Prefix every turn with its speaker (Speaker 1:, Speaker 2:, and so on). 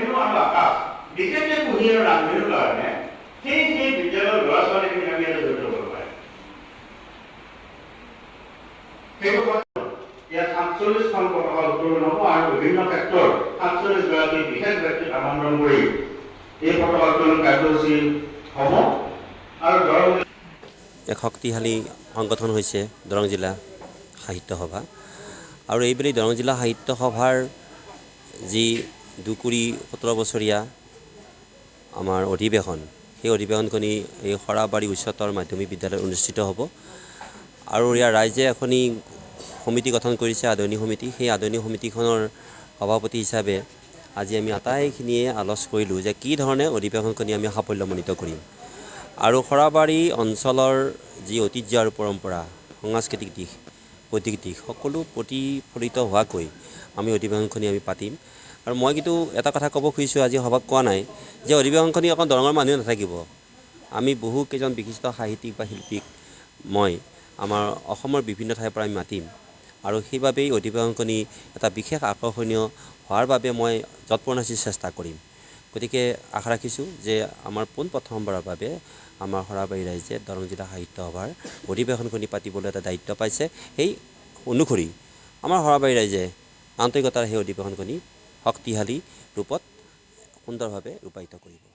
Speaker 1: ৰামধেনু আৰু আকাশ বিশেষকৈ কুঁহি আৰু ৰামধেনুৰ কাৰণে সেই বিদ্যালয়ৰ ল'ৰা ছোৱালীখিনি আমি এটা জড়িত কৰিব পাৰে। ইয়াত ৪৭খন পতাকা উত্তোলন হ'ব আৰু বিভিন্ন ক্ষেত্ৰত ৪৭গৰাকী বিশেষ ব্যক্তিক আমন্ত্ৰণ কৰি এই পতাকা উত্তোলন কাৰ্যসূচী হ'ব। আৰু
Speaker 2: এক শক্তিশালী সংগঠন হৈছে দৰং জিলা সাহিত্য সভা আৰু এইবুলি দৰং জিলা সাহিত্য সভাৰ যি ২কুৰি ১৭ বছৰীয়া আমাৰ অধিৱেশন, সেই অধিৱেশনখনি এই সৰাবাৰী উচ্চতৰ মাধ্যমিক বিদ্যালয়ত অনুষ্ঠিত হ'ব। আৰু ইয়াৰ ৰাইজে এখনি সমিতি গঠন কৰিছে, আদৰণি সমিতি। সেই আদৰণি সমিতিখনৰ সভাপতি হিচাপে আজি আমি আটাইখিনিয়ে আলোচ কৰিলোঁ যে কি ধৰণে অধিৱেশনখনি আমি সাফল্যমণ্ডিত কৰিম। আৰু সৰাবাৰী অঞ্চলৰ যি ঐতিহ্য আৰু পৰম্পৰা, সাংস্কৃতিক দিশ, বৌদ্ধিক দিশ সকলো প্ৰতিফলিত হোৱাকৈ আমি অধিৱেশনখনি আমি পাতিম। আৰু মই কিন্তু এটা কথা ক'ব খুজিছোঁ, আজি সভাত কোৱা নাই যে অধিৱেশনখনি অকল দৰঙৰ মানুহে নাথাকিব। আমি বহুকেইজন বিশিষ্ট সাহিত্যিক বা শিল্পীক আমাৰ অসমৰ বিভিন্ন ঠাইৰ পৰা আমি মাতিম। আৰু সেইবাবেই অধিৱেশনখনি এটা বিশেষ আকৰ্ষণীয় হোৱাৰ বাবে মই যৎপৰোনাস্তি চেষ্টা কৰিম। গতিকে আশা ৰাখিছোঁ যে আমাৰ পোনপ্ৰথমবাৰৰ বাবে আমাৰ সৰাবাৰী ৰাইজে দৰং জিলা সাহিত্য সভাৰ অধিৱেশনখনি পাতিবলৈ এটা দায়িত্ব পাইছে। সেই অনুসৰি আমাৰ সৰাবাৰী ৰাইজে আন্তৰিকতাৰ সেই অধিৱেশনখনি শক্তিশালী ৰূপত সুন্দৰভাৱে ৰূপায়িত কৰিব।